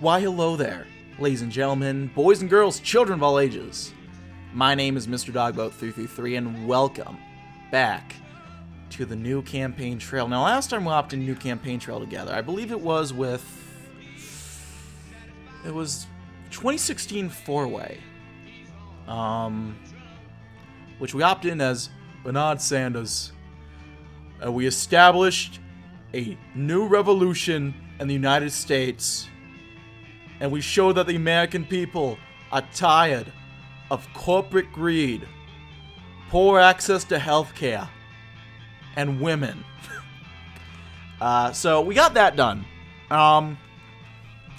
Why, hello there, ladies and gentlemen, boys and girls, children of all ages. My name is Mr. Dogboat333, and welcome back to the new campaign trail. Now, last time we hopped in new campaign trail together, I believe it was 2016 four-way, which we opted in as Bernard Sanders. We established a new revolution in the United States, and we showed that the American people are tired of corporate greed, poor access to healthcare, and women. So we got that done.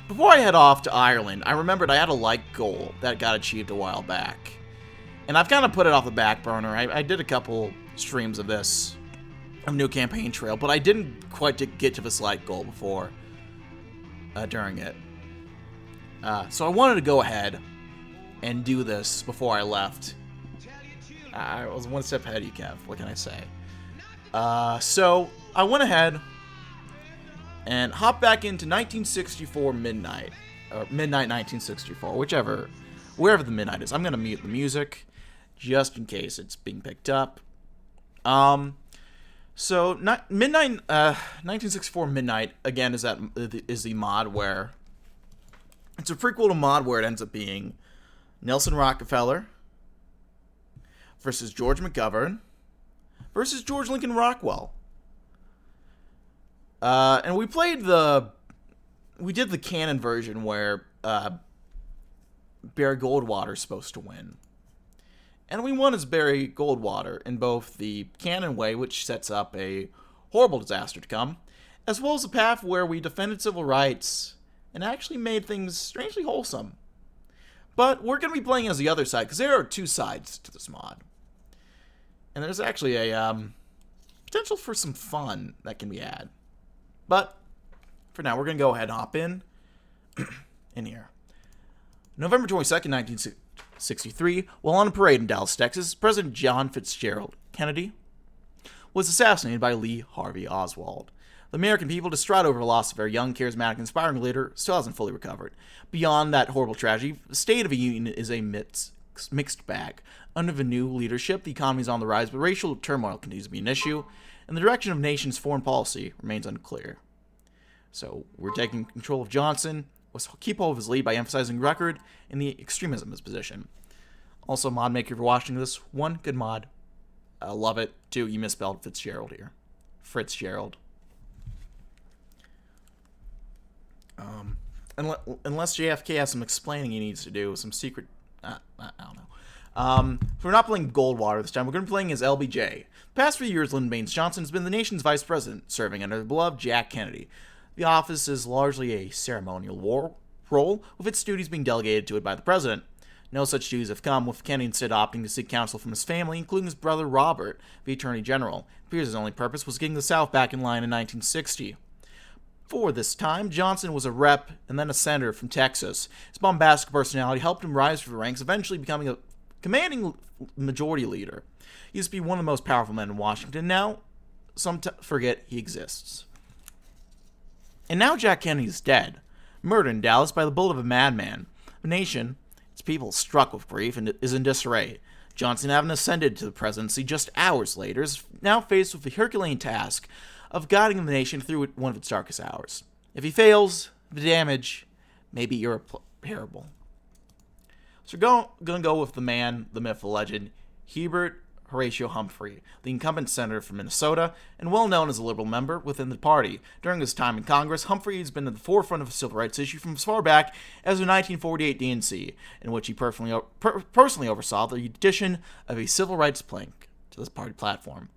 Before I head off to Ireland, I remembered I had a like goal that got achieved a while back, and I've kind of put it off the back burner. I did a couple streams of this, of New Campaign Trail, but I didn't quite get to this like goal before, during it. So I wanted to go ahead and do this before I left. I was one step ahead of you, Kev. What can I say? So I went ahead and hopped back into 1964 midnight, or midnight 1964, wherever the midnight is. I'm gonna mute the music just in case it's being picked up. So midnight, 1964 midnight again is the mod where it's a prequel to mod where it ends up being Nelson Rockefeller versus George McGovern versus George Lincoln Rockwell. And we did the canon version where Barry Goldwater's supposed to win. And we won as Barry Goldwater in both the canon way, which sets up a horrible disaster to come, as well as a path where we defended civil rights and actually made things strangely wholesome. But we're going to be playing as the other side, because there are two sides to this mod. And there's actually a potential for some fun that can be had. But for now, we're going to go ahead and hop in here. November 22nd, 1963, while on a parade in Dallas, Texas, President John Fitzgerald Kennedy was assassinated by Lee Harvey Oswald. The American people, distraught over the loss of their young, charismatic, inspiring leader, still hasn't fully recovered. Beyond that horrible tragedy, the state of the union is a mixed bag. Under the new leadership, the economy is on the rise, but racial turmoil continues to be an issue, and the direction of the nation's foreign policy remains unclear. So, we're taking control of Johnson. Let's keep hold of his lead by emphasizing record and the extremism of his position. Also, mod maker, if you're watching this, one, good mod. I love it. Two, you misspelled Fitzgerald here. Fitzgerald. Unless JFK has some explaining he needs to do, some secret, I don't know. So we're not playing Goldwater this time. We're going to be playing as LBJ. The past few years, Lyndon Bains Johnson has been the nation's vice president, serving under the beloved Jack Kennedy. The office is largely a ceremonial role, with its duties being delegated to it by the president. No such duties have come, with Kennedy instead opting to seek counsel from his family, including his brother Robert, the Attorney General. It appears his only purpose was getting the South back in line in 1960. For this time, Johnson was a rep and then a senator from Texas. His bombastic personality helped him rise through the ranks, eventually becoming a commanding majority leader. He used to be one of the most powerful men in Washington. Now, some forget he exists. And now Jack Kennedy is dead, murdered in Dallas by the bullet of a madman. The nation, its people, struck with grief and is in disarray. Johnson, having ascended to the presidency just hours later, is now faced with the Herculean task of guiding the nation through one of its darkest hours. If he fails, the damage may be irreparable. So we're going to go with the man, the myth, the legend, Hubert Horatio Humphrey, the incumbent senator from Minnesota, and well known as a liberal member within the party. During his time in Congress, Humphrey has been at the forefront of the civil rights issue from as far back as the 1948 DNC, in which he personally oversaw the addition of a civil rights plank to this party platform.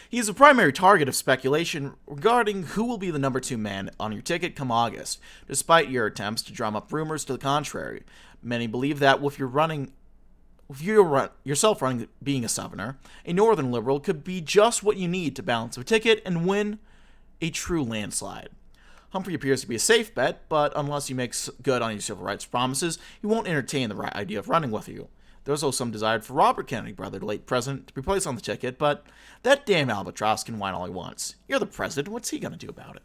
He is a primary target of speculation regarding who will be the number 2 man on your ticket come August, despite your attempts to drum up rumors to the contrary. Many believe that with yourself running being a southerner, a northern liberal could be just what you need to balance a ticket and win a true landslide. Humphrey appears to be a safe bet, but unless he makes good on your civil rights promises, he won't entertain the right idea of running with you. There's also some desire for Robert Kennedy, brother to late president, to be placed on the ticket, but that damn albatross can whine all he wants. You're the president, what's he gonna do about it?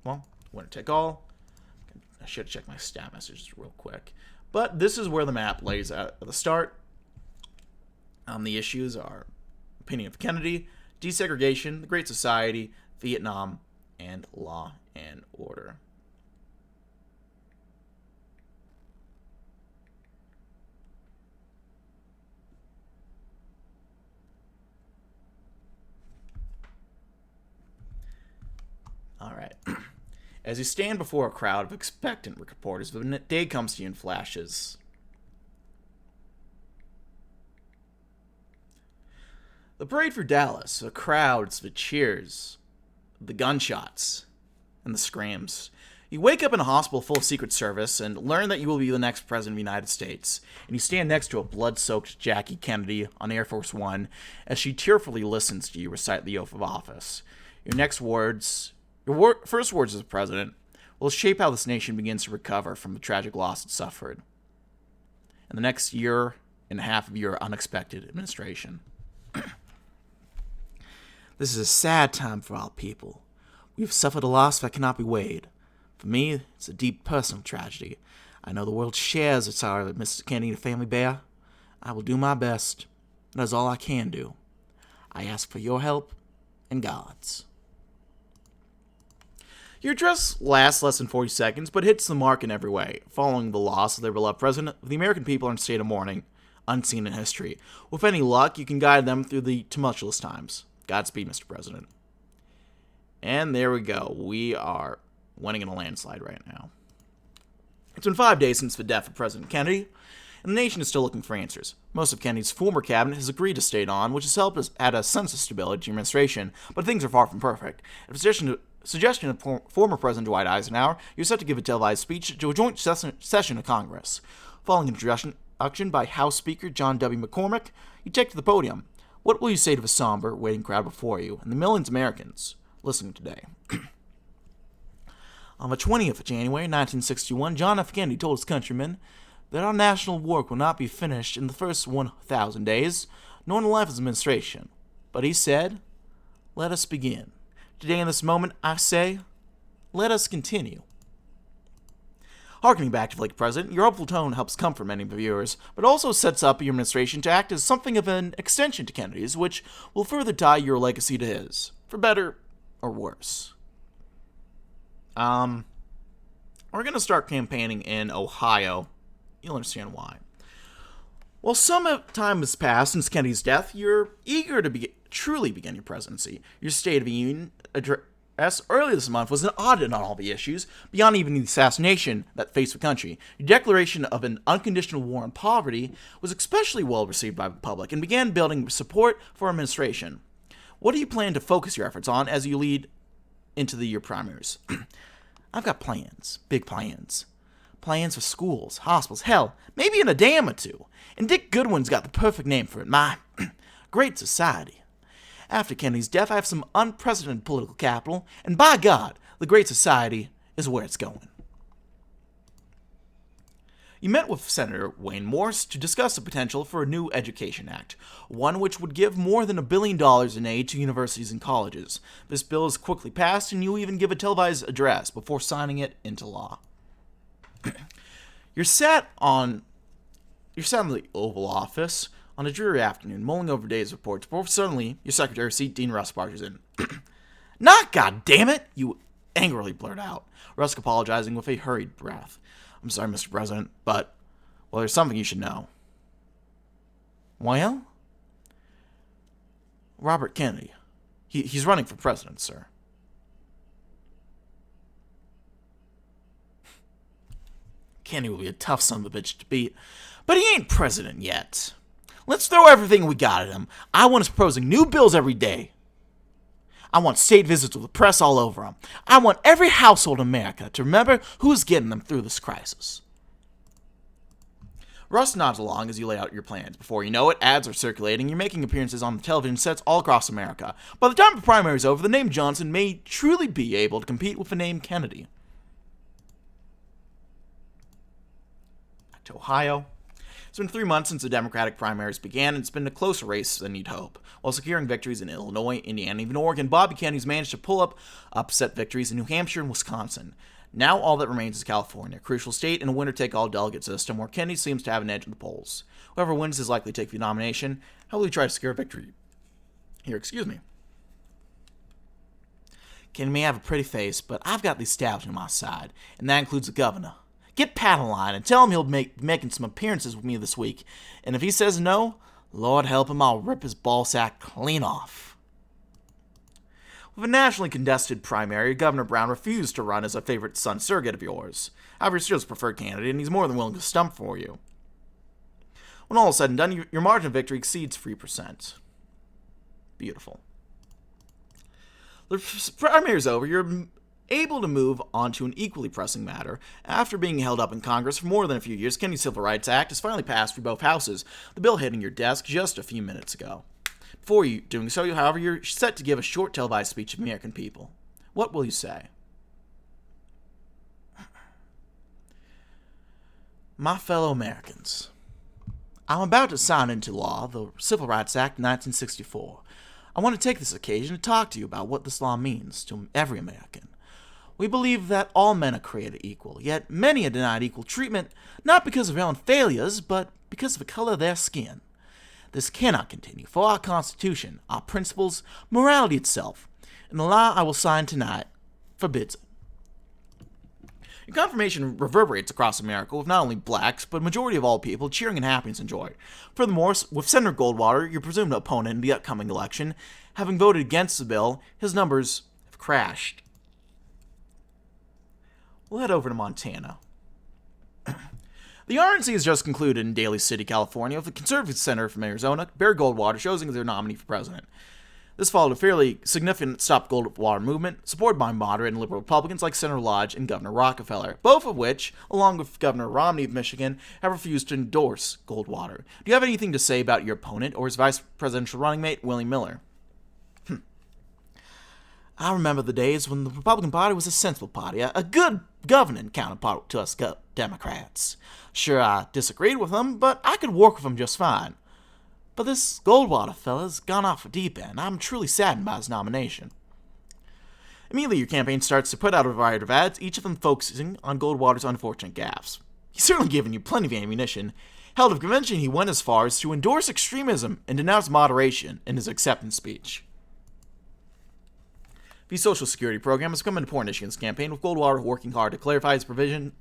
well, winner take all. I should check my stat messages real quick. But this is where the map lays out at the start. The issues are opinion of Kennedy, desegregation, the Great Society, Vietnam, and law and order. All right. As you stand before a crowd of expectant reporters, the day comes to you in flashes. The parade for Dallas, the crowds, the cheers, the gunshots, and the screams. You wake up in a hospital full of Secret Service and learn that you will be the next president of the United States. And you stand next to a blood-soaked Jackie Kennedy on Air Force One as she tearfully listens to you recite the oath of office. Your first words as president will shape how this nation begins to recover from the tragic loss it suffered in the next year and a half of your unexpected administration. This is a sad time for our people. We have suffered a loss that cannot be weighed. For me, it's a deep personal tragedy. I know the world shares the sorrow that Mr. Kennedy and the family bear. I will do my best. That is all I can do. I ask for your help and God's. Your address lasts less than 40 seconds, but hits the mark in every way. Following the loss of their beloved president, the American people are in a state of mourning, unseen in history. With any luck, you can guide them through the tumultuous times. Godspeed, Mr. President. And there we go. We are winning in a landslide right now. It's been 5 days since the death of President Kennedy, and the nation is still looking for answers. Most of Kennedy's former cabinet has agreed to stay on, which has helped us add a sense of stability to the administration, but things are far from perfect. A suggestion of former President Dwight Eisenhower, you're set to give a televised speech to a joint session of Congress. Following an introduction by House Speaker John W. McCormack, you take to the podium. What will you say to the somber, waiting crowd before you and the millions of Americans listening today? On the 20th of January, 1961, John F. Kennedy told his countrymen that our national work will not be finished in the first 1,000 days, nor in the life of his administration. But he said, let us begin. Today in this moment, I say, let us continue. Harkening back to the late president, your hopeful tone helps comfort many of the viewers, but also sets up your administration to act as something of an extension to Kennedy's, which will further tie your legacy to his, for better or worse. We're going to start campaigning in Ohio. You'll understand why. While some time has passed since Kennedy's death, you're eager to truly begin your presidency. Your State of the Union address earlier this month was an audit on all the issues, beyond even the assassination that faced the country. Your declaration of an unconditional war on poverty was especially well received by the public and began building support for administration. What do you plan to focus your efforts on as you lead into the year primaries? I've got plans, big plans. Plans for schools, hospitals, hell, maybe in a dam or two. And Dick Goodwin's got the perfect name for it, my Great Society. After Kennedy's death, I have some unprecedented political capital, and by God, the Great Society is where it's going. You met with Senator Wayne Morse to discuss the potential for a new Education Act, one which would give more than $1 billion in aid to universities and colleges. This bill is quickly passed, and you'll even give a televised address before signing it into law. You're sat in the Oval Office on a dreary afternoon, mulling over days reports, before suddenly your Secretary of State, Dean Rusk, barges in. Not goddammit! You angrily blurt out, Rusk apologizing with a hurried breath. I'm sorry, Mr. President, but, well, there's something you should know. Well? Robert Kennedy. He's running for president, sir. Kennedy will be a tough son of a bitch to beat, but he ain't president yet. Let's throw everything we got at him. I want us proposing new bills every day. I want state visits with the press all over them. I want every household in America to remember who's getting them through this crisis. Russ nods along as you lay out your plans. Before you know it, ads are circulating. You're making appearances on the television sets all across America. By the time the primary is over, the name Johnson may truly be able to compete with the name Kennedy. Back to Ohio. It's been 3 months since the Democratic primaries began, and it's been a closer race than you'd hope. While securing victories in Illinois, Indiana, and even Oregon, Bobby Kennedy's managed to pull up upset victories in New Hampshire and Wisconsin. Now all that remains is California, a crucial state in a winner-take-all delegate system where Kennedy seems to have an edge in the polls. Whoever wins is likely to take the nomination. How will he try to secure victory? Here, Kennedy may have a pretty face, but I've got the establishment on my side, and that includes the governor. Get Pat on the line and tell him he'll be making some appearances with me this week, and if he says no, Lord help him, I'll rip his ballsack clean off. With a nationally contested primary, Governor Brown refused to run as a favorite son surrogate of yours. However, he's still his preferred candidate, and he's more than willing to stump for you. When all is said and done, your margin of victory exceeds 3%. Beautiful. The primary is over. You're able to move on to an equally pressing matter. After being held up in Congress for more than a few years, Kennedy's Civil Rights Act has finally passed through both houses, the bill hitting your desk just a few minutes ago. Before you doing so, however, you're set to give a short televised speech to the American people. What will you say? My fellow Americans, I'm about to sign into law the Civil Rights Act of 1964. I want to take this occasion to talk to you about what this law means to every American. We believe that all men are created equal, yet many are denied equal treatment, not because of their own failures, but because of the color of their skin. This cannot continue, for our Constitution, our principles, morality itself, and the law I will sign tonight forbids it. Your confirmation reverberates across America with not only blacks, but a majority of all people cheering in happiness and joy. Furthermore, with Senator Goldwater, your presumed opponent in the upcoming election, having voted against the bill, his numbers have crashed. We'll head over to Montana. The RNC has just concluded in Daly City, California, with the conservative senator from Arizona, Barry Goldwater, chosen as their nominee for president. This followed a fairly significant Stop Goldwater movement, supported by moderate and liberal Republicans like Senator Lodge and Governor Rockefeller, both of which, along with Governor Romney of Michigan, have refused to endorse Goldwater. Do you have anything to say about your opponent or his vice presidential running mate, William Miller? I remember the days when the Republican Party was a sensible party, a good governing counterpart to us Democrats. Sure, I disagreed with them, but I could work with them just fine. But this Goldwater fella's gone off a deep end. I'm truly saddened by his nomination. Immediately, your campaign starts to put out a variety of ads, each of them focusing on Goldwater's unfortunate gaffes. He's certainly given you plenty of ammunition. Held of convention, he went as far as to endorse extremism and denounce moderation in his acceptance speech. The Social Security program has become an important issue in this campaign, with Goldwater working hard to clarify his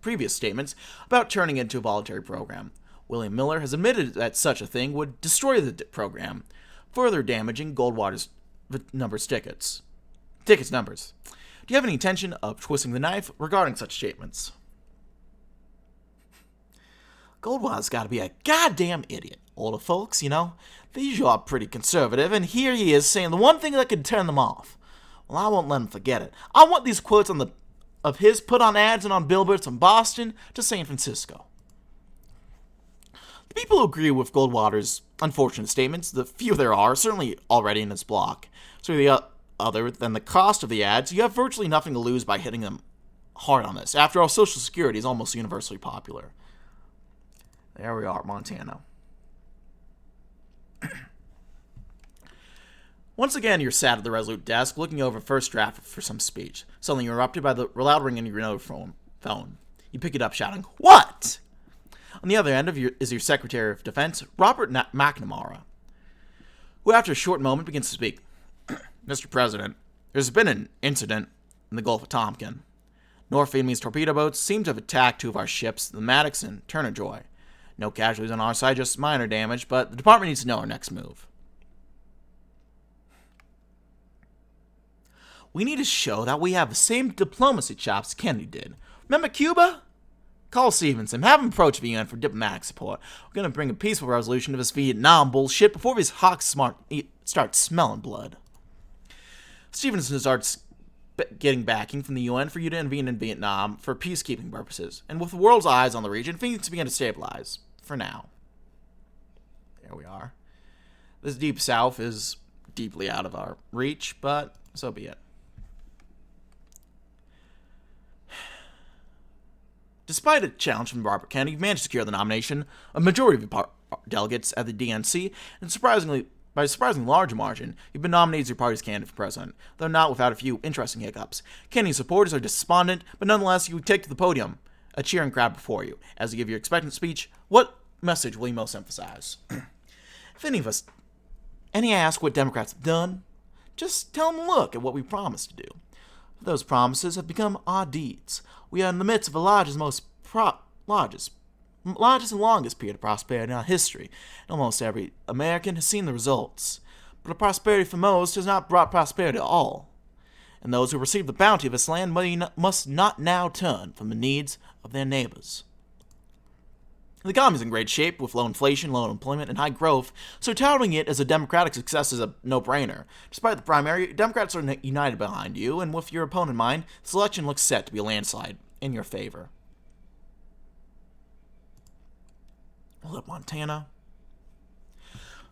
previous statements about turning it into a voluntary program. William Miller has admitted that such a thing would destroy the program, further damaging Goldwater's tickets numbers. Do you have any intention of twisting the knife regarding such statements? Goldwater's got to be a goddamn idiot. Older folks, they usually are pretty conservative, and here he is saying the one thing that could turn them off. Well, I won't let him forget it. I want these quotes of his put on ads and on billboards from Boston to San Francisco. The people who agree with Goldwater's unfortunate statements, the few there are, certainly already in his block. So other than the cost of the ads, you have virtually nothing to lose by hitting them hard on this. After all, Social Security is almost universally popular. There we are, Montana. Once again, you're sat at the Resolute desk, looking over a first draft for some speech. Suddenly, you're interrupted by the loud ring in your note phone. You pick it up, shouting, "What?" On the other end is your Secretary of Defense, Robert McNamara, who after a short moment begins to speak. Mr. President, there's been an incident in the Gulf of Tonkin. North Vietnamese torpedo boats seem to have attacked two of our ships, the Maddox and Turner Joy. No casualties on our side, just minor damage, but the department needs to know our next move. We need to show that we have the same diplomacy chops Kennedy did. Remember Cuba? Call Stevenson, have him approach the UN for diplomatic support. We're going to bring a peaceful resolution of this Vietnam bullshit before these hawks start smelling blood. Stevenson starts getting backing from the UN for you to intervene in Vietnam for peacekeeping purposes. And with the world's eyes on the region, things begin to stabilize. For now. There we are. This deep south is deeply out of our reach, but so be it. Despite a challenge from Robert Kennedy, you've managed to secure the nomination of majority of your delegates at the DNC, and by a surprisingly large margin, you've been nominated as your party's candidate for president, though not without a few interesting hiccups. Kennedy's supporters are despondent, but nonetheless, you take to the podium, a cheering crowd before you. As you give your expectant speech, what message will you most emphasize? If any ask what Democrats have done, just tell them to look at what we promised to do. Those promises have become our deeds. We are in the midst of the largest and longest period of prosperity in our history. Almost every American has seen the results. But the prosperity for most has not brought prosperity to all. And those who receive the bounty of this land must not now turn from the needs of their neighbors. The economy is in great shape, with low inflation, low unemployment, and high growth, so touting it as a Democratic success is a no-brainer. Despite the primary, Democrats are united behind you, and with your opponent in mind, this election looks set to be a landslide in your favor. Hold up, Montana.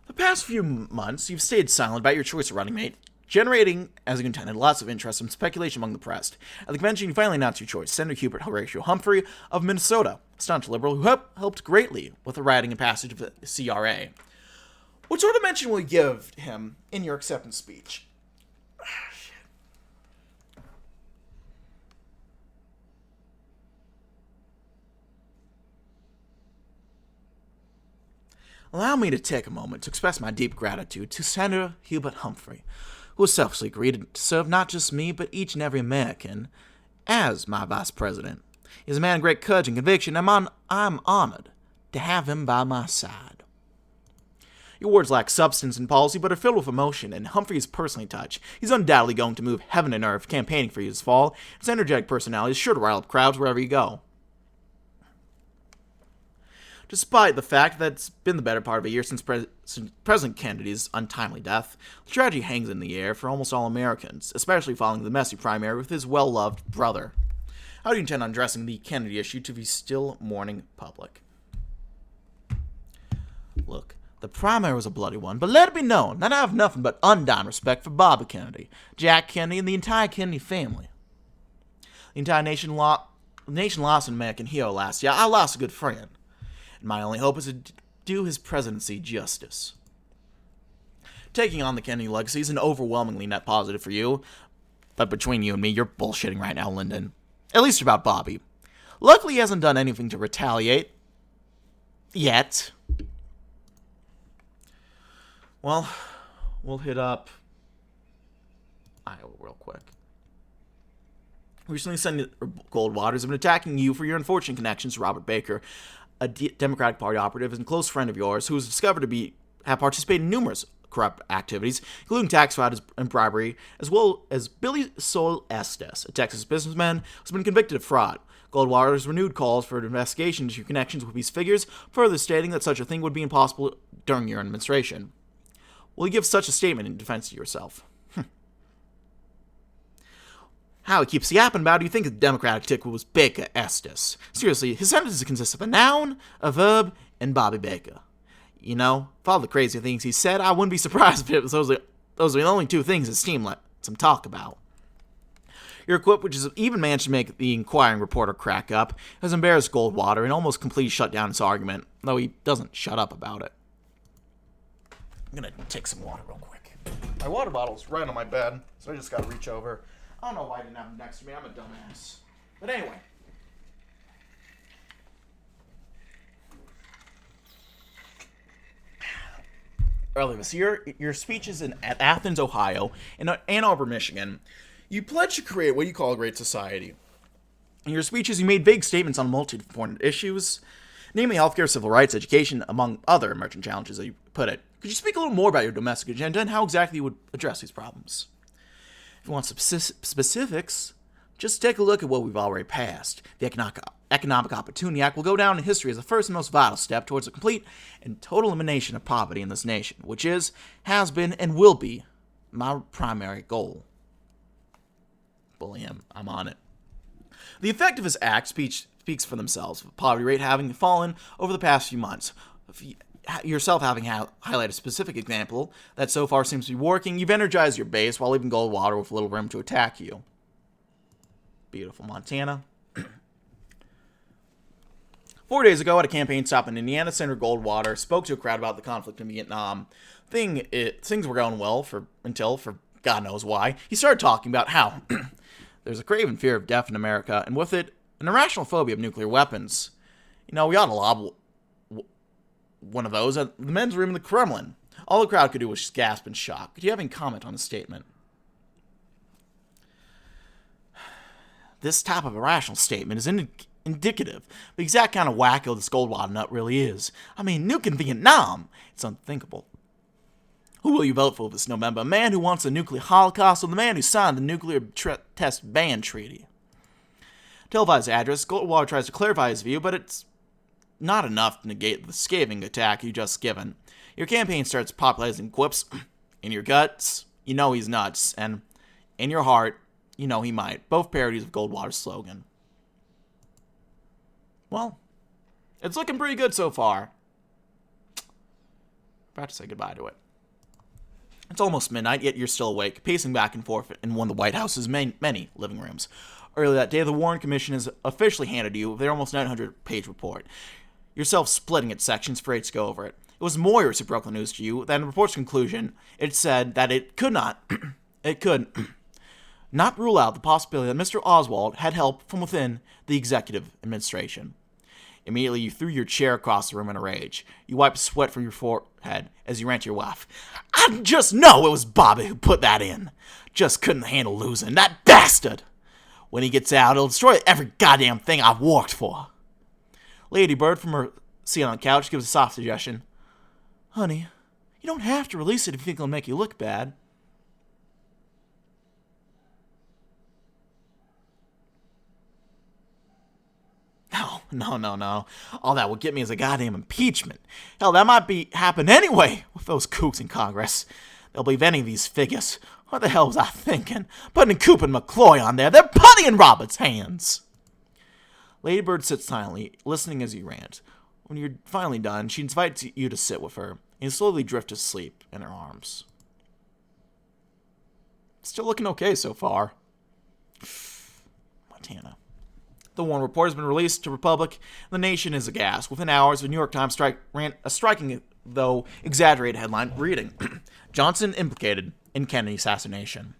The past few months, you've stayed silent about your choice of running mate, generating, as you contended, lots of interest and speculation among the press. At the convention, you finally announced your choice, Senator Hubert Horatio Humphrey of Minnesota, a staunch liberal who helped greatly with the writing and passage of the CRA. What sort of mention will you give him in your acceptance speech? Allow me to take a moment to express my deep gratitude to Senator Hubert Humphrey, who has selflessly agreed to serve not just me, but each and every American as my vice president. He is a man of great courage and conviction, and I'm honored to have him by my side. Your words lack substance and policy, but are filled with emotion, and Humphrey is personally touched. He's undoubtedly going to move heaven and earth campaigning for you this fall. His energetic personality is sure to rile up crowds wherever you go. Despite the fact that it's been the better part of a year since President Kennedy's untimely death, the tragedy hangs in the air for almost all Americans, especially following the messy primary with his well-loved brother. How do you intend on addressing the Kennedy issue to the still mourning public? Look, the primary was a bloody one, but let it be known that I have nothing but undying respect for Bobby Kennedy, Jack Kennedy, and the entire Kennedy family. The entire nation lost an American hero last year. I lost a good friend. And my only hope is to do his presidency justice. Taking on the Kennedy legacy is an overwhelmingly net positive for you, but between you and me, you're bullshitting right now, Lyndon. At least about Bobby. Luckily, he hasn't done anything to retaliate. Yet. Well, we'll hit up Iowa real quick. Recently, Senator Goldwater has been attacking you for your unfortunate connections to Robert Baker, a Democratic Party operative and close friend of yours who was discovered to have participated in numerous corrupt activities, including tax fraud and bribery, as well as Billy Sol Estes, a Texas businessman who's been convicted of fraud. Goldwater's renewed calls for an investigation into your connections with these figures, further stating that such a thing would be impossible during your administration. Will you give such a statement in defense of yourself? How he keeps yapping about it, you think the Democratic ticket was Baker Estes. Seriously, his sentences consist of a noun, a verb, and Bobby Baker. You know, for all the crazy things he said, I wouldn't be surprised if those are the only two things his team let some talk about. Your quip, which has even managed to make the inquiring reporter crack up, has embarrassed Goldwater and almost completely shut down his argument, though he doesn't shut up about it. I'm gonna take some water real quick. My water bottle's right on my bed, so I just gotta reach over. I don't know why I didn't have him next to me. I'm a dumbass. But anyway. Earlier this year, your speeches at Athens, Ohio, and Ann Arbor, Michigan, you pledged to create what you call a great society. In your speeches, you made vague statements on multiple important issues, namely healthcare, civil rights, education, among other emerging challenges that you put it. Could you speak a little more about your domestic agenda and how exactly you would address these problems? If you want specifics, just take a look at what we've already passed. The Economic Opportunity Act will go down in history as the first and most vital step towards a complete and total elimination of poverty in this nation, which is, has been, and will be my primary goal. Bully him. I'm on it. The effect of this act speaks for themselves, with poverty rate having fallen over the past few months. Yourself having highlighted a specific example that so far seems to be working, you've energized your base while leaving Goldwater with little room to attack you. Beautiful Montana. 4 days ago, at a campaign stop in Indiana, Senator Goldwater spoke to a crowd about the conflict in Vietnam. Things were going well until God knows why, he started talking about how there's a craven fear of death in America, and with it, an irrational phobia of nuclear weapons. We ought to lob one of those at the men's room in the Kremlin. All the crowd could do was just gasp in shock. Do you have any comment on the statement? This type of irrational statement is indicative of the exact kind of wacko this Goldwater nut really is. Nuking Vietnam. It's unthinkable. Who will you vote for this November? A man who wants a nuclear holocaust or the man who signed the nuclear test ban treaty? Televised address, Goldwater tries to clarify his view, but it's not enough to negate the scathing attack you just given. Your campaign starts popularizing quips. In your guts, he's nuts, and in your heart, he might. Both parodies of Goldwater's slogan. Well, it's looking pretty good so far. About to say goodbye to it. It's almost midnight, yet you're still awake, pacing back and forth in one of the White House's many living rooms. Earlier that day, the Warren Commission has officially handed you their almost 900-page report, yourself splitting its sections for 8 to go over it. It was Moyers who broke the news to you that in the report's conclusion, it said that it could not rule out the possibility that Mr. Oswald had help from within the executive administration. Immediately, you threw your chair across the room in a rage. You wiped sweat from your forehead as you ran to your wife. I just know it was Bobby who put that in. Just couldn't handle losing. That bastard! When he gets out, he'll destroy every goddamn thing I've worked for. Lady Bird from her seat on the couch gives a soft suggestion. Honey, you don't have to release it if you think it'll make you look bad. No. All that will get me is a goddamn impeachment. Hell, that might happen anyway with those kooks in Congress. They'll believe any of these figures. What the hell was I thinking? Putting Coop and McCloy on there. They're putty in Robert's hands. Lady Bird sits silently, listening as you rant. When you're finally done, she invites you to sit with her, and you slowly drift to sleep in her arms. Still looking okay so far. Montana. The Warren Report has been released to the public. The nation is aghast. Within hours, the New York Times ran a striking, though exaggerated headline reading, Johnson implicated in Kennedy assassination.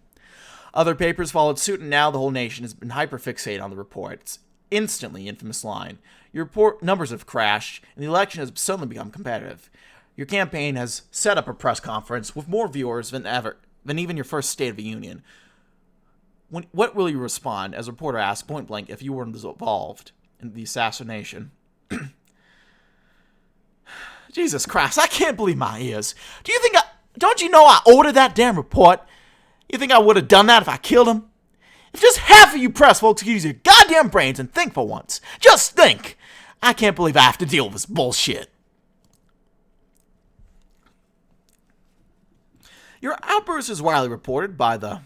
Other papers followed suit, and now the whole nation has been hyperfixated on the report. It's instantly infamous line. Your report numbers have crashed, and the election has suddenly become competitive. Your campaign has set up a press conference with more viewers than even your first State of the Union. What will you respond, as a reporter asked point blank, if you were involved in the assassination? Jesus Christ, I can't believe my ears. Don't you know I ordered that damn report? You think I would have done that if I killed him? If just half of you press folks could use your goddamn brains and think for once. Just think. I can't believe I have to deal with this bullshit. Your outburst is widely reported by the,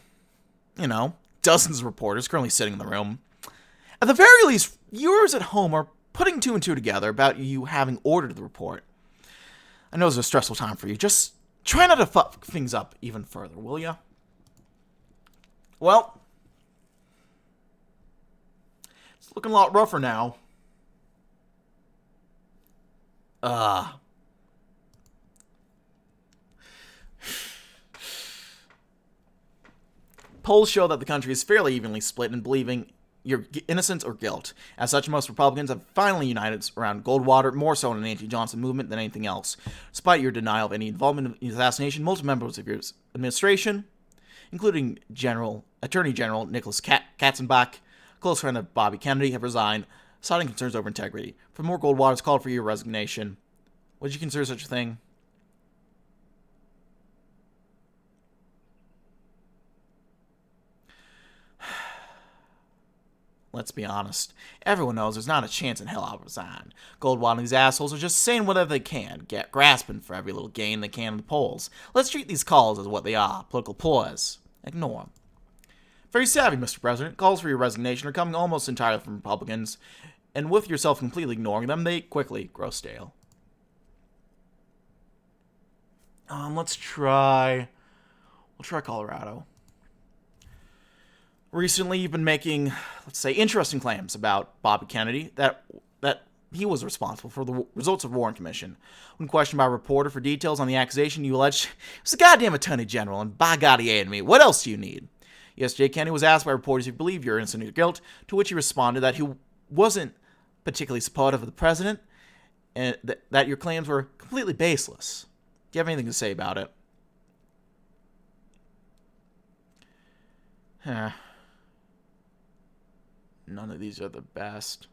dozens of reporters currently sitting in the room. At the very least, viewers at home are putting 2 and 2 together about you having ordered the report. I know it's a stressful time for you. Just try not to fuck things up even further, will ya? Well, it's looking a lot rougher now. Polls show that the country is fairly evenly split in believing your innocence or guilt. As such, most Republicans have finally united around Goldwater, more so in an anti-Johnson movement than anything else. Despite your denial of any involvement in the assassination, most members of your administration, including Attorney General Nicholas Katzenbach, close friend of Bobby Kennedy, have resigned, citing concerns over integrity. For more, Goldwater's called for your resignation. Would you consider such a thing? Let's be honest. Everyone knows there's not a chance in hell I'll resign. Goldwater and these assholes are just saying whatever they can, grasping for every little gain they can in the polls. Let's treat these calls as what they are, political ploys. Ignore them. Very savvy, Mr. President. Calls for your resignation are coming almost entirely from Republicans, and with yourself completely ignoring them, they quickly grow stale. We'll try Colorado. Recently, you've been making, let's say, interesting claims about Bobby Kennedy that he was responsible for the results of the Warren Commission. When questioned by a reporter for details on the accusation, you alleged, "It was the goddamn Attorney General, and by God he aided me. What else do you need?" Yesterday, Kennedy was asked by reporters if he believed you're innocent of guilt, to which he responded that he wasn't particularly supportive of the president, and that your claims were completely baseless. Do you have anything to say about it? None of these are the best.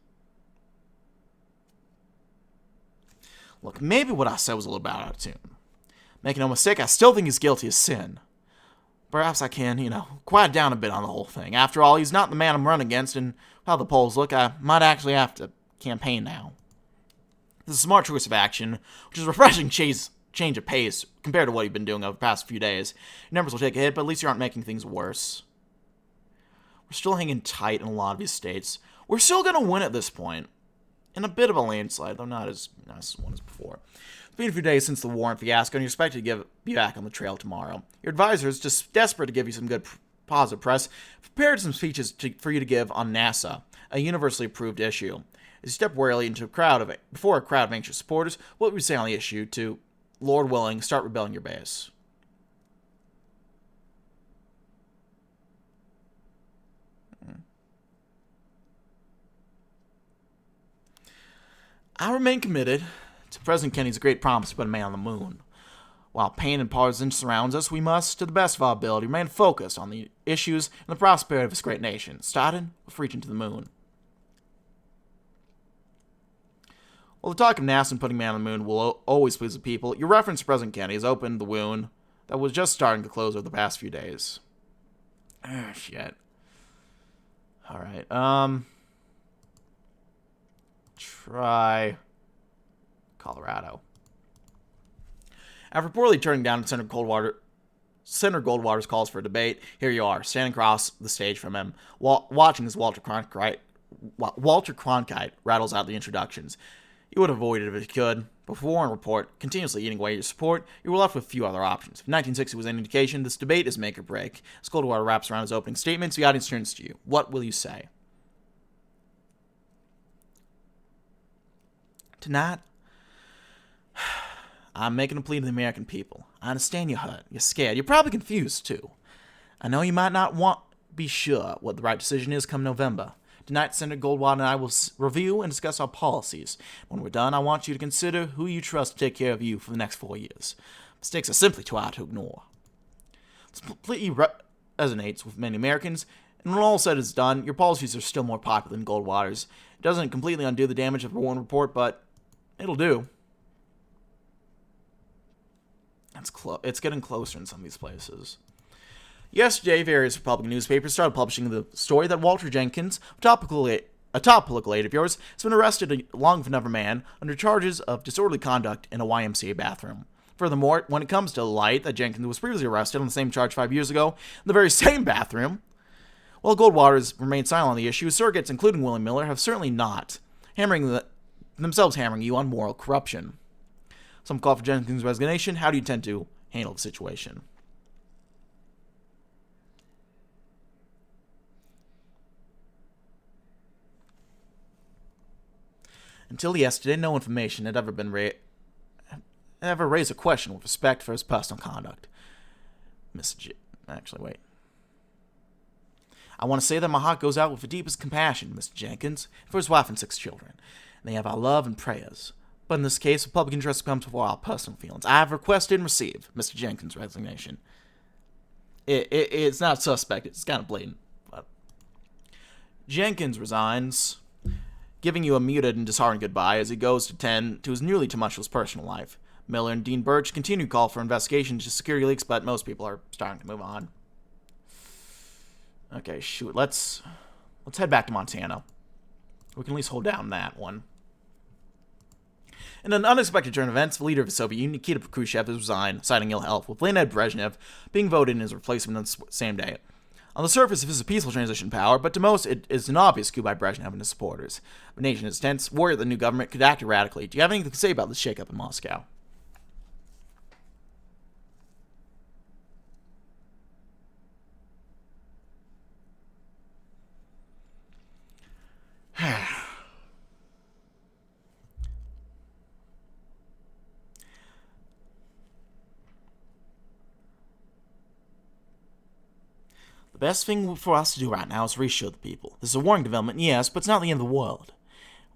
Look, maybe what I said was a little bit out of tune. Making no mistake, I still think he's guilty of sin. Perhaps I can, quiet down a bit on the whole thing. After all, he's not the man I'm running against, and how the polls look, I might actually have to campaign now. This is a smart choice of action, which is a refreshing change of pace compared to what you've been doing over the past few days. Your numbers will take a hit, but at least you aren't making things worse. We're still hanging tight in a lot of these states. We're still going to win at this point. In a bit of a landslide, though not as nice as one as before. It's been a few days since the Warren fiasco, and you're expected to be back on the trail tomorrow. Your advisor is just desperate to give you some good positive press, prepared some speeches for you to give on NASA, a universally approved issue. As you step warily into before a crowd of anxious supporters, what would you say on the issue to, Lord willing, start rebuilding your base? I remain committed to President Kennedy's great promise to put a man on the moon. While pain and partisan surrounds us, we must, to the best of our ability, remain focused on the issues and the prosperity of this great nation, starting with reaching to the moon. While the talk of NASA and putting man on the moon will always please the people, your reference to President Kennedy has opened the wound that was just starting to close over the past few days. Shit. Alright, try Colorado. After reportedly turning down Senator Goldwater's calls for a debate, here you are, standing across the stage from him, watching as Walter Cronkite rattles out the introductions. You would have avoided it if you could, but for Warren Report, continuously eating away your support, you were left with few other options. If 1960 was any indication, this debate is make or break. As Goldwater wraps around his opening statements, the audience turns to you. What will you say? Tonight, I'm making a plea to the American people. I understand you're hurt. You're scared. You're probably confused, too. I know you might not be sure what the right decision is come November. Tonight, Senator Goldwater and I will review and discuss our policies. When we're done, I want you to consider who you trust to take care of you for the next 4 years. Mistakes are simply too hard to ignore. This completely resonates with many Americans, and when all said is done, your policies are still more popular than Goldwater's. It doesn't completely undo the damage of the Warren Report, but it'll do. It's getting closer in some of these places. Yesterday, various Republican newspapers started publishing the story that Walter Jenkins, a top political aide of yours, has been arrested along with another man under charges of disorderly conduct in a YMCA bathroom. Furthermore, when it comes to light, that Jenkins was previously arrested on the same charge 5 years ago in the very same bathroom. While Goldwater has remained silent on the issue, surrogates, including William Miller, have certainly not, hammering you on moral corruption. Some call for Jenkins' resignation. How do you intend to handle the situation? Until yesterday, no information had ever been raised a question with respect for his personal conduct. I want to say that my heart goes out with the deepest compassion, Mr. Jenkins, for his wife and 6 children. And they have our love and prayers. But in this case, the public interest comes before our personal feelings. I have requested and received Mr. Jenkins' resignation. It's not suspect. It's kind of blatant. But Jenkins resigns, giving you a muted and disheartened goodbye as he goes to tend to his nearly tumultuous personal life. Miller and Dean Birch continue to call for investigation into security leaks, but most people are starting to move on. Okay, shoot. Let's head back to Montana. We can at least hold down that one. In an unexpected turn of events, the leader of the Soviet Union, Nikita Khrushchev, has resigned, citing ill health, with Leonid Brezhnev being voted in his replacement on the same day. On the surface, this is a peaceful transition of power, but to most, it is an obvious coup by Brezhnev and his supporters. The nation is tense, worried that the new government could act erratically. Do you have anything to say about this shakeup in Moscow? The best thing for us to do right now is reassure the people. This is a worrying development, yes, but it's not the end of the world.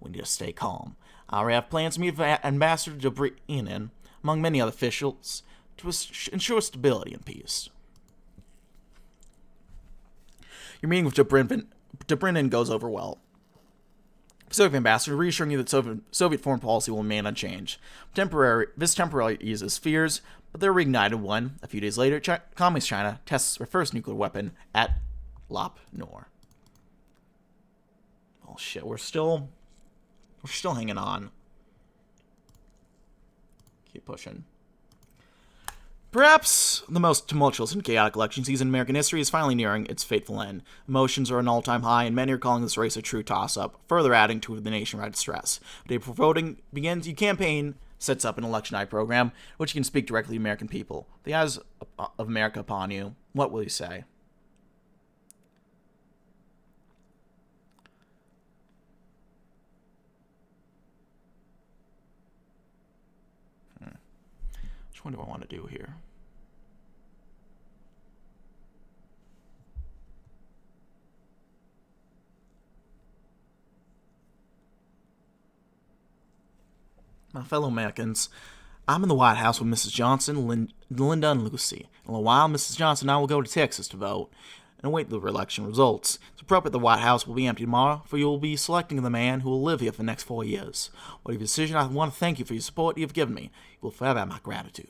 We need to stay calm. I already have plans to meet with Ambassador DB333, among many other officials, to ensure stability and peace. Your meeting with DB333 goes over well. Soviet ambassador reassuring you that Soviet foreign policy will remain unchanged. This temporarily eases fears, but they're reignited when, a few days later, Communist China tests their first nuclear weapon at Lop Nor. Oh shit, we're still hanging on. Keep pushing. Perhaps the most tumultuous and chaotic election season in American history is finally nearing its fateful end. Emotions are at an all-time high, and many are calling this race a true toss-up, further adding to the nationwide stress. The day before voting begins, your campaign sets up an election night program, which you can speak directly to the American people. The eyes of America upon you. What will you say? Which one do I want to do here? My fellow Americans, I'm in the White House with Mrs. Johnson, Linda, and Lucy. In a little while, Mrs. Johnson and I will go to Texas to vote and await the election results. It's appropriate the White House will be empty tomorrow, for you will be selecting the man who will live here for the next 4 years. Whatever your decision, I want to thank you for your support you have given me. You will forever have my gratitude.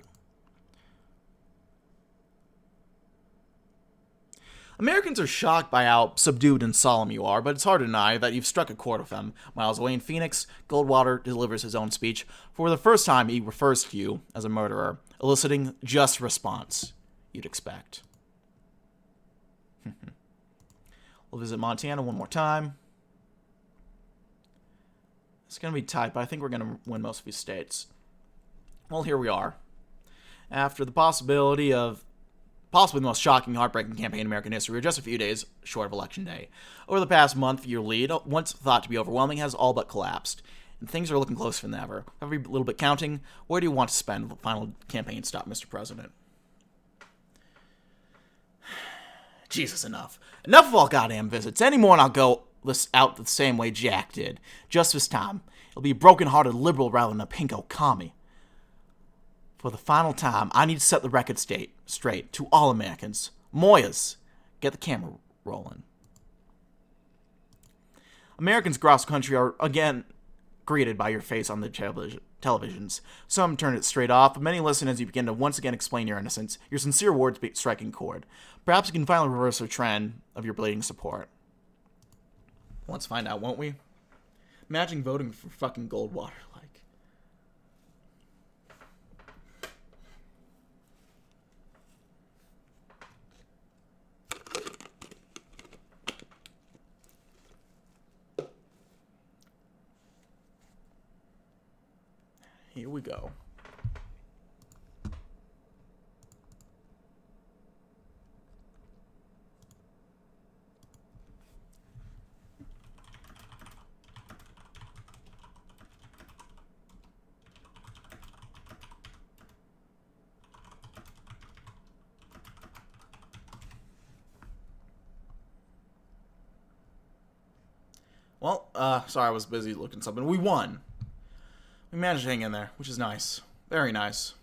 Americans are shocked by how subdued and solemn you are, but it's hard to deny that you've struck a chord with them. Miles away in Phoenix, Goldwater delivers his own speech. For the first time, he refers to you as a murderer, eliciting just response you'd expect. We'll visit Montana one more time. It's going to be tight, but I think we're going to win most of these states. Well, here we are. After the possibly the most shocking, heartbreaking campaign in American history, we're just a few days short of Election Day. Over the past month, your lead, once thought to be overwhelming, has all but collapsed. And things are looking closer than ever. Every little bit counting. Where do you want to spend the final campaign stop, Mr. President? Jesus, enough. Enough of all goddamn visits. Any more and I'll go out the same way Jack did. Just this time. It'll be a broken-hearted liberal rather than a pinko commie. For the final time, I need to set the record straight to all Americans. Moyas, get the camera rolling. Americans across the country are again greeted by your face on the televisions. Some turn it straight off, but many listen as you begin to once again explain your innocence, your sincere words striking chord. Perhaps you can finally reverse the trend of your bleeding support. Let's find out, won't we? Imagine voting for fucking Goldwater, like. Here we go. Well, sorry, I was busy looking at something. We won. We managed to hang in there, which is nice. Very nice.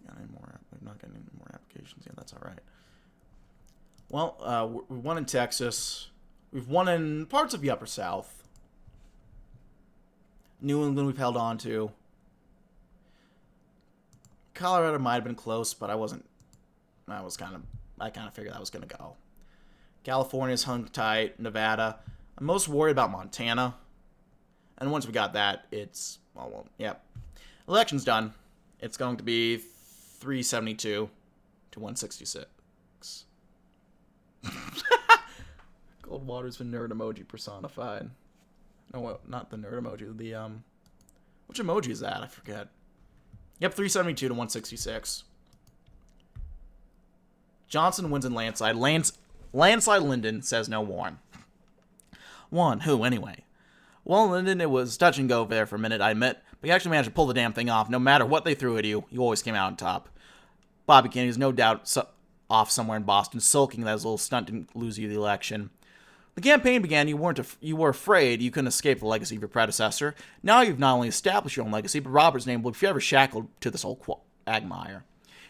We're not getting any more applications yet. That's all right. Well, we won in Texas. We've won in parts of the Upper South. New England we've held on to. Colorado might have been close, but I kind of figured that was going to go. California's hung tight. Nevada. I'm most worried about Montana. And once we got that, it's... Well, yep. Election's done. It's going to be 372 to 166. Goldwater's the nerd emoji personified. No, not the nerd emoji. The, which emoji is that? I forget. Yep, 372 to 166. Johnson wins in landslide. Landslide Lyndon says no warn. Won. Who, anyway? Well, Lyndon, it was touch and go there for a minute, I admit, But you actually managed to pull the damn thing off. No matter what they threw at you, you always came out on top. Bobby Kennedy is no doubt off somewhere in Boston, sulking that his little stunt didn't lose you the election. The campaign began. You were afraid you couldn't escape the legacy of your predecessor. Now you've not only established your own legacy, but Robert's name will be forever shackled to this old quagmire.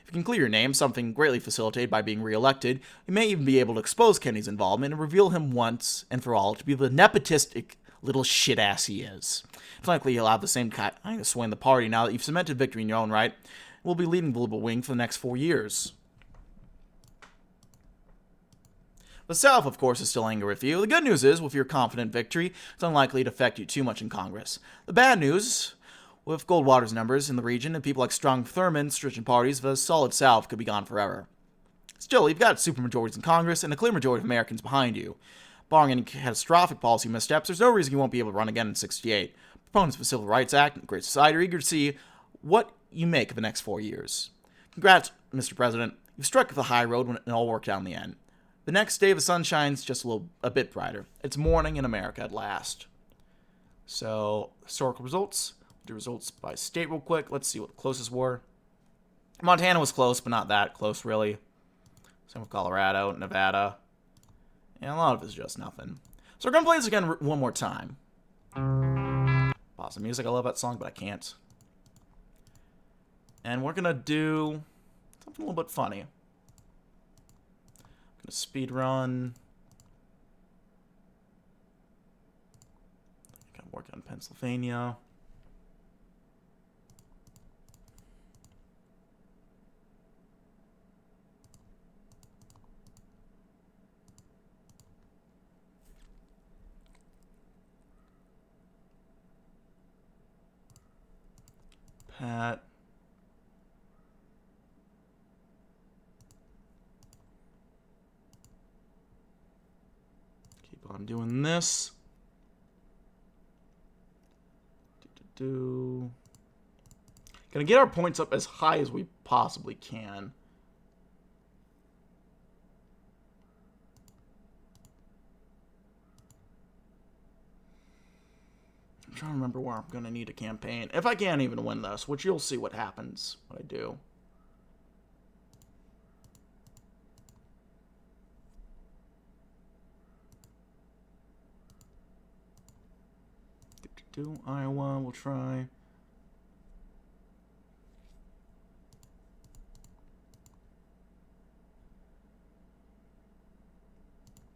If you can clear your name, something greatly facilitated by being reelected, you may even be able to expose Kennedy's involvement and reveal him once and for all to be the nepotistic little shit-ass he is. It's likely you'll have the same kind of sway in the party now that you've cemented victory in your own right. We'll be leading the Liberal wing for the next 4 years. The South, of course, is still angry with you. The good news is, with your confident victory, it's unlikely to affect you too much in Congress. The bad news, with Goldwater's numbers in the region and people like Strom Thurmond's stringent parties, the solid South could be gone forever. Still, you've got supermajorities in Congress and a clear majority of Americans behind you. Barring any catastrophic policy missteps, there's no reason you won't be able to run again in '68. Proponents of the Civil Rights Act and the Great Society are eager to see what you make of the next 4 years. Congrats, Mr. President. You've struck the high road when it all worked out in the end. The next day, the sun shines just a bit brighter. It's morning in America at last. So, historical results. We'll do results by state real quick. Let's see what the closest were. Montana was close, but not that close, really. Same with Colorado, Nevada. And a lot of it's just nothing. So we're going to play this again one more time. Pause the music. I love that song, but I can't. And we're going to do something a little bit funny. Gonna speed run. Gotta work on Pennsylvania. Pat. I'm doing this. Gonna get our points up as high as we possibly can. I'm trying to remember where I'm gonna need a campaign. If I can't even win this, which you'll see what happens when I do. Iowa, we'll try.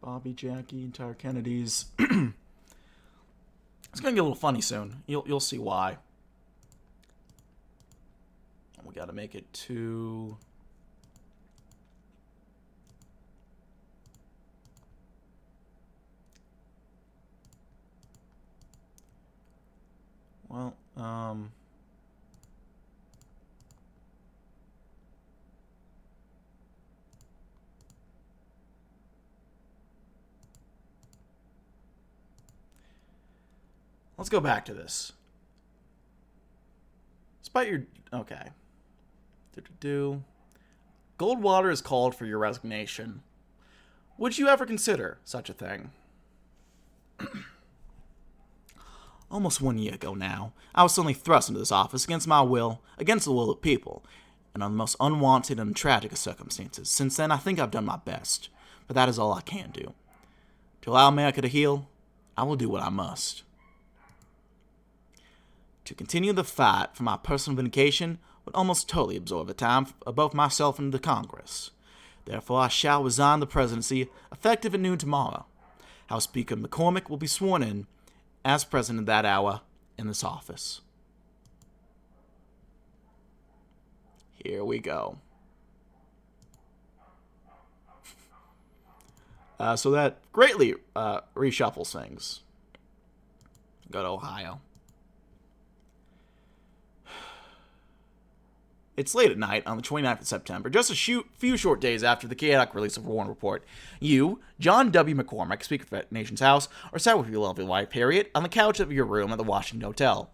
Bobby, Jackie, entire Kennedys. It's gonna get a little funny soon. You'll see why. We gotta make it to. Well, let's go back to this. Despite your... Okay. Goldwater has called for your resignation. Would you ever consider such a thing? Almost 1 year ago now, I was suddenly thrust into this office against my will, against the will of the people, and under the most unwanted and tragic of circumstances. Since then, I think I've done my best, but that is all I can do. To allow America to heal, I will do what I must. To continue the fight for my personal vindication would almost totally absorb the time of both myself and the Congress. Therefore, I shall resign the presidency, effective at noon tomorrow. House Speaker McCormack will be sworn in as president at that hour in this office. Here we go. So that greatly reshuffles things. Go to Ohio. It's late at night on the 29th of September, just a few short days after the chaotic release of the Warren Report. You, John W. McCormack, Speaker of the Nation's House, are sat with your lovely wife, Harriet, on the couch of your room at the Washington Hotel.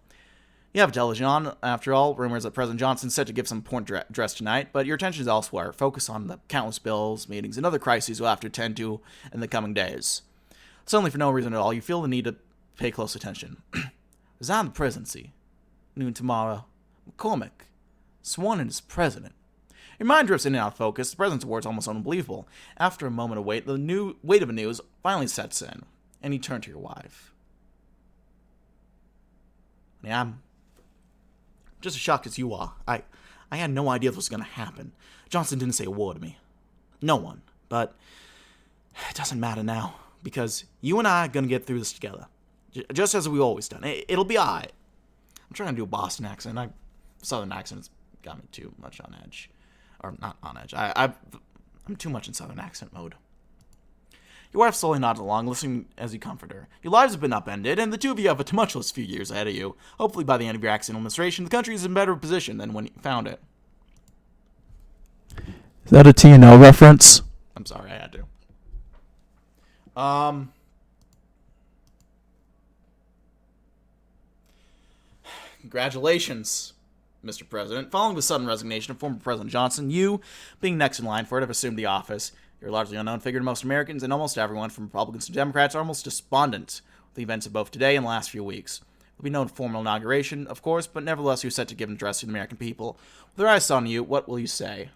You have a television on, after all. Rumors that President Johnson is set to give some important address tonight, but your attention is elsewhere. Focus on the countless bills, meetings, and other crises you'll have to attend to in the coming days. Suddenly, for no reason at all, you feel the need to pay close attention. Resign the presidency. noon tomorrow. McCormack, sworn in as president. Your mind drifts in and out of focus. The president's words almost unbelievable. After a moment of wait, the weight of the news finally sets in, and you turn to your wife. Yeah, I'm just as shocked as you are. I had no idea this was going to happen. Johnson didn't say a word to me. No one. But it doesn't matter now, because you and I are going to get through this together. Just as we've always done. It'll be alright. I'm trying to do a Boston accent. Southern accent's got me too much on edge. Or not on edge. I'm too much in Southern accent mode. Your wife slowly nods along, listening as you comfort her. Your lives have been upended, and the two of you have a tumultuous few years ahead of you. Hopefully by the end of your accidental administration, the country is in better position than when you found it. Is that a TNL reference? I'm sorry, I had to. Congratulations, Mr. President. Following the sudden resignation of former President Johnson, you, being next in line for it, have assumed the office. You're a largely unknown figure to most Americans, and almost everyone, from Republicans to Democrats, are almost despondent with the events of both today and the last few weeks. There'll be no formal inauguration, of course, but nevertheless you're set to give an address to the American people. With their eyes on you, what will you say?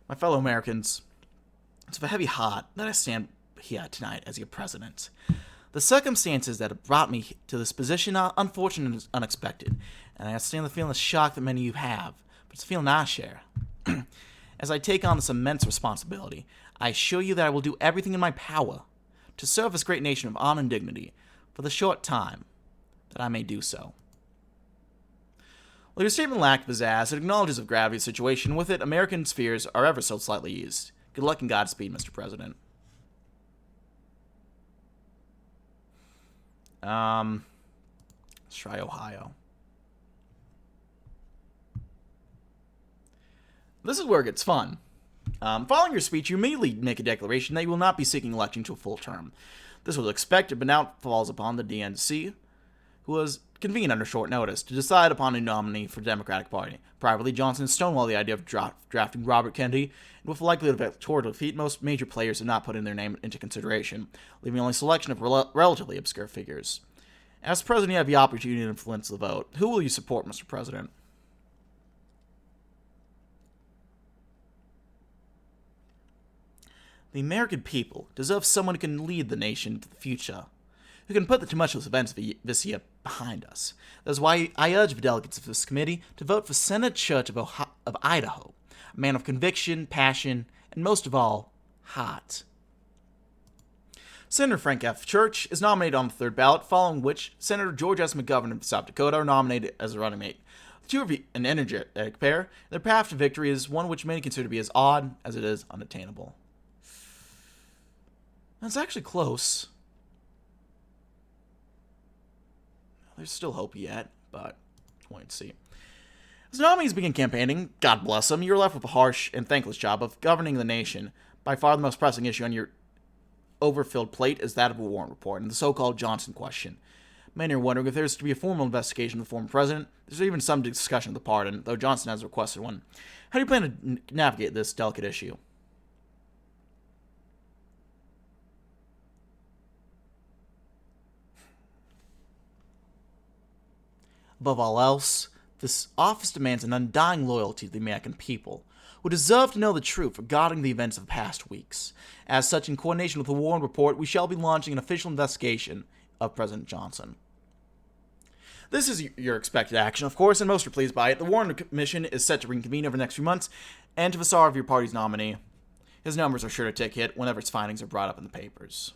My fellow Americans, it's with a heavy heart that I stand here tonight as your president. The circumstances that have brought me to this position are unfortunate and unexpected, and I understand the feeling of shock that many of you have, but it's a feeling I share. As I take on this immense responsibility, I assure you that I will do everything in my power to serve this great nation of honor and dignity for the short time that I may do so. While your statement lacked pizzazz, it acknowledges the gravity of the situation. With it, Americans' fears are ever so slightly eased. Good luck and Godspeed, Mr. President. Let's try Ohio. This is where it gets fun. Following your speech, you immediately make a declaration that you will not be seeking election to a full term. This was expected, but now it falls upon the DNC, who was convened under short notice, to decide upon a nominee for the Democratic Party. Privately, Johnson stonewalled the idea of drafting Robert Kennedy, and with the likelihood of electoral defeat, most major players have not put in their name into consideration, leaving only a selection of relatively obscure figures. As president, you have the opportunity to influence the vote. Who will you support, Mr. President? The American people deserve someone who can lead the nation into the future, who can put the tumultuous events of this year behind us. That is why I urge the delegates of this committee to vote for Senator Church of Idaho, a man of conviction, passion, and most of all, heart. Senator Frank F. Church is nominated on the third ballot, following which Senator George S. McGovern of South Dakota are nominated as a running mate. The two are an energetic pair. Their path to victory is one which many consider to be as odd as it is unattainable. That's actually close. There's still hope yet, but wait and see. As nominees begin campaigning, God bless them, you're left with a harsh and thankless job of governing the nation. By far the most pressing issue on your overfilled plate is that of a warrant report and the so-called Johnson question. Many are wondering if there's to be a formal investigation of the former president. There's even some discussion of the pardon, though Johnson has requested one. How do you plan to navigate this delicate issue? Above all else, this office demands an undying loyalty to the American people, who deserve to know the truth regarding the events of the past weeks. As such, in coordination with the Warren Report, we shall be launching an official investigation of President Johnson. This is your expected action, of course, and most are pleased by it. The Warren Commission is set to reconvene over the next few months, and to the sorrow of your party's nominee, his numbers are sure to take hit whenever its findings are brought up in the papers.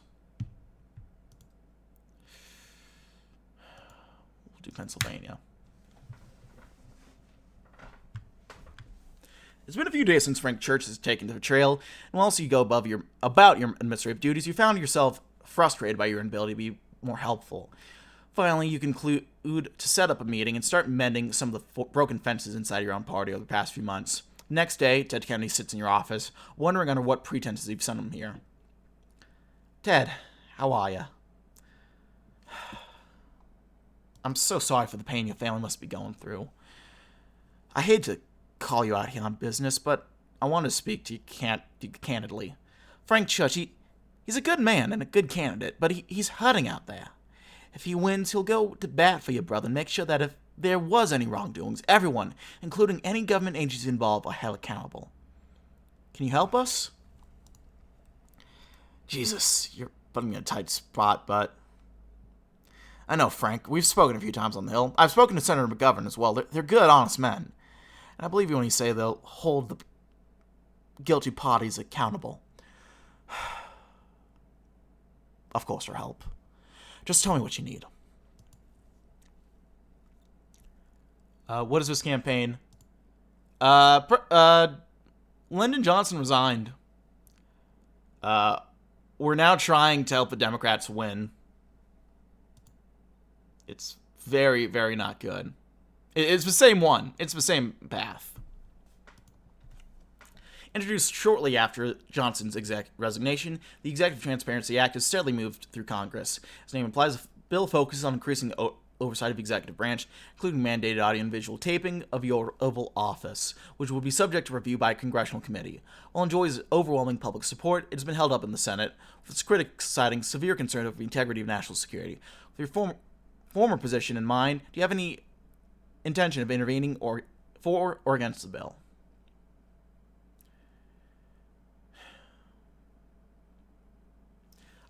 We'll do Pennsylvania. It's been a few days since Frank Church has taken to the trail, and whilst you go about your administrative duties, you found yourself frustrated by your inability to be more helpful. Finally, you conclude to set up a meeting and start mending some of the broken fences inside your own party over the past few months. Next day, Ted Kennedy sits in your office, wondering under what pretenses you've sent him here. Ted, how are you? I'm so sorry for the pain your family must be going through. I hate to call you out here on business, but I want to speak to you candidly. Frank Church, He's a good man and a good candidate, but he's hurting out there. If he wins, he'll go to bat for your brother and make sure that if there was any wrongdoings, everyone, including any government agencies involved, are held accountable. Can you help us? Jesus, you're putting me in a tight spot, but... I know, Frank. We've spoken a few times on the Hill. I've spoken to Senator McGovern as well. They're good, honest men. And I believe you when you say they'll hold the guilty parties accountable. Of course, for help. Just tell me what you need. What is this campaign? Lyndon Johnson resigned. We're now trying to help the Democrats win. It's very, very not good. It's the same one. It's the same path. Introduced shortly after Johnson's resignation, the Executive Transparency Act has steadily moved through Congress. Its name implies the bill focuses on increasing oversight of the executive branch, including mandated audio and visual taping of the Oval Office, which will be subject to review by a congressional committee. While it enjoys overwhelming public support, it has been held up in the Senate, with its critics citing severe concern over the integrity of national security. With your former position in mind, do you have any intention of intervening for or against the bill?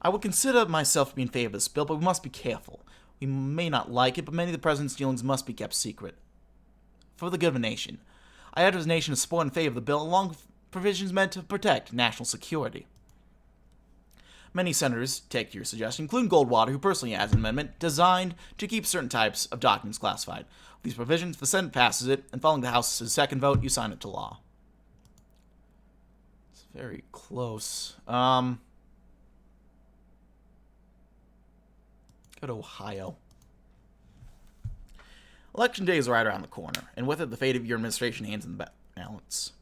I would consider myself to be in favor of this bill, but we must be careful. We may not like it, but many of the president's dealings must be kept secret. For the good of the nation. I urge the nation to support in favor of the bill, along with provisions meant to protect national security. Many senators take to your suggestion, including Goldwater, who personally adds an amendment designed to keep certain types of documents classified. With these provisions, if the Senate passes it, and following the House's second vote, you sign it to law. It's very close. Go to Ohio. Election day is right around the corner, and with it, the fate of your administration hangs in the balance.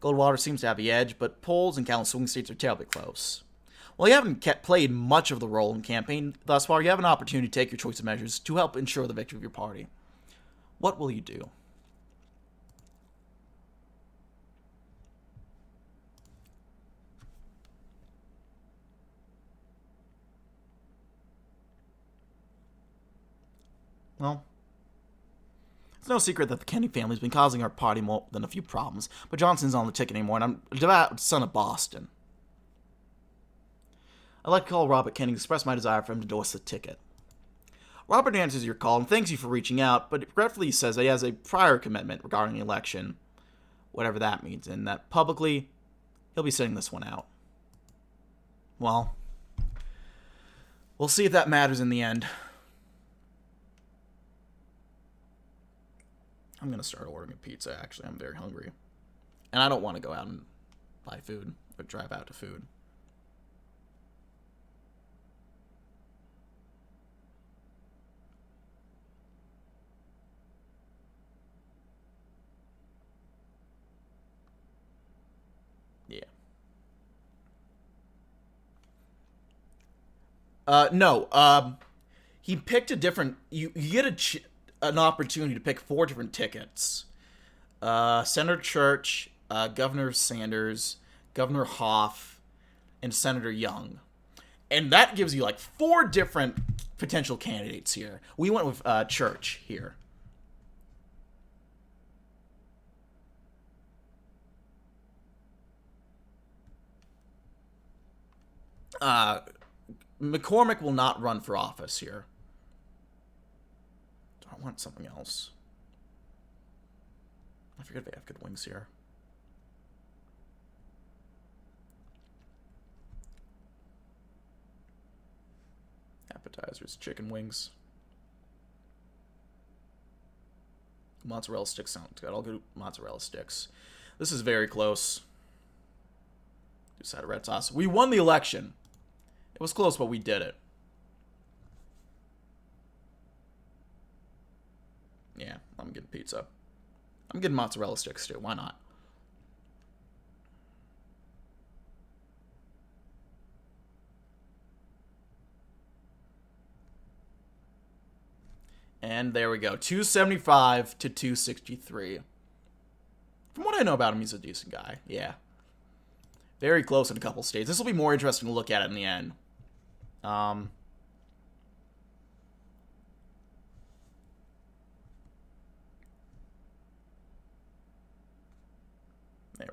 Goldwater seems to have the edge, but polls in countless swing states are terribly close. While you haven't played much of the role in the campaign thus far, you have an opportunity to take your choice of measures to help ensure the victory of your party. What will you do? Well, it's no secret that the Kennedy family's been causing our party more than a few problems, but Johnson's not on the ticket anymore, and I'm a devout son of Boston. I'd like to call Robert Kennedy to express my desire for him to endorse the ticket. Robert answers your call and thanks you for reaching out, but regretfully says that he has a prior commitment regarding the election, whatever that means, and that publicly he'll be sitting this one out. Well, we'll see if that matters in the end. I'm going to start ordering a pizza, actually. I'm very hungry. And I don't want to go out and buy food or drive out to food. Yeah. No. He picked a different... You get an opportunity to pick 4 different tickets. Senator Church, Governor Sanders, Governor Hoff, and Senator Young. And that gives you like 4 different potential candidates here. We went with Church here. McCormack will not run for office here. I want something else. I forget if they have good wings here. Appetizers, chicken wings. Mozzarella sticks sound good. I'll go mozzarella sticks. This is very close. Do side of red sauce. We won the election. It was close, but we did it. Yeah, I'm getting pizza. I'm getting mozzarella sticks too. Why not? And there we go. 275 to 263. From what I know about him, he's a decent guy. Yeah. Very close in a couple states. This will be more interesting to look at in the end. There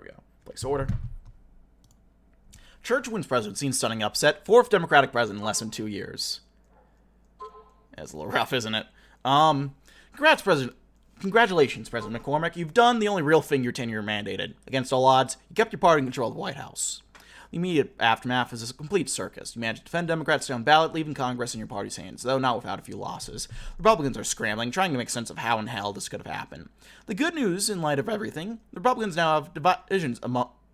we go. Place order. Church wins presidency in stunning upset. 4th Democratic president in less than 2 years. That's a little rough, isn't it? Congratulations, President McCormack. You've done the only real thing your tenure mandated. Against all odds, you kept your party in control of the White House. The immediate aftermath is a complete circus. You managed to defend Democrats down ballot, leaving Congress in your party's hands, though not without a few losses. Republicans are scrambling, trying to make sense of how in hell this could have happened. The good news, in light of everything, the Republicans now have divisions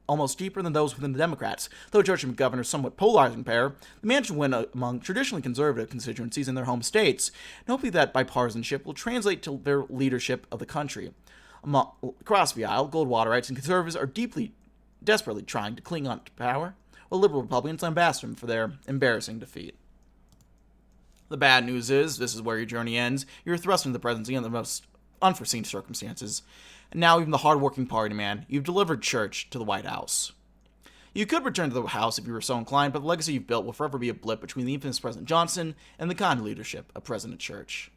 almost deeper than those within the Democrats. Though Church and McGovern are a somewhat polarizing pair, the managed to win among traditionally conservative constituencies in their home states, and hopefully that bipartisanship will translate to their leadership of the country. Across the aisle, Goldwaterites and conservatives are desperately trying to cling on to power, while liberal Republicans lambast them for their embarrassing defeat. The bad news is, this is where your journey ends. You're thrust into the presidency in the most unforeseen circumstances. And now even the hard-working party man, you've delivered Church to the White House. You could return to the House if you were so inclined, but the legacy you've built will forever be a blip between the infamous President Johnson and the kind leadership of President Church.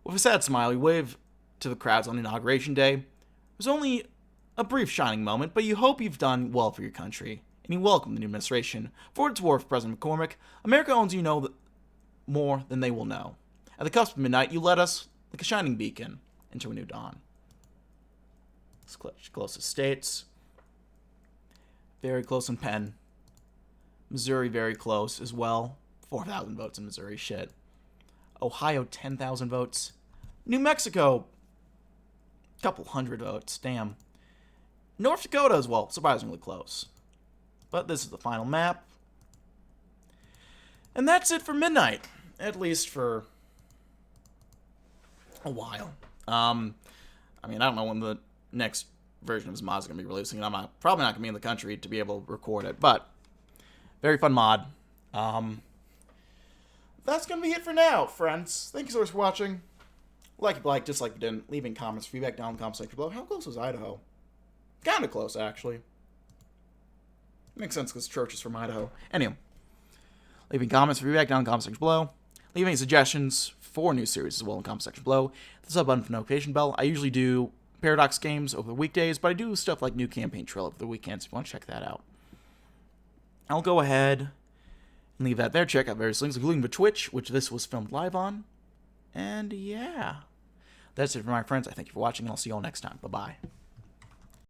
With a sad smile, you wave to the crowds on Inauguration Day. It was only a brief shining moment, but you hope you've done well for your country, and you welcome the new administration. For its war for President McCormack, America owns you know more than they will know. At the cusp of midnight, you led us, like a shining beacon, into a new dawn. Closest states. Very close in Penn. Missouri very close as well. 4,000 votes in Missouri. Shit. Ohio 10,000 votes. New Mexico. Couple hundred votes. Damn. North Dakota as well. Surprisingly close. But this is the final map. And that's it for midnight. At least for a while. I don't know when the next version of his mod is going to be releasing, and I'm probably not going to be in the country to be able to record it, but very fun mod. That's going to be it for now, friends. Thank you so much for watching. Like if you liked, dislike if you didn't, leaving comments, feedback down in the comment section below. How close was Idaho? Kind of close, actually. Makes sense because Church is from Idaho. Anyway, leaving comments, feedback down in the comment section below. Leave any suggestions for new series as well in the comment section below. The sub button for notification bell. I usually do Paradox games over the weekdays, but I do stuff like New Campaign Trail over the weekends if you want to check that out. I'll go ahead and leave that there. Check out various links, including the Twitch, which this was filmed live on. And yeah, that's it for my friends. I thank you for watching, and I'll see you all next time. Bye-bye.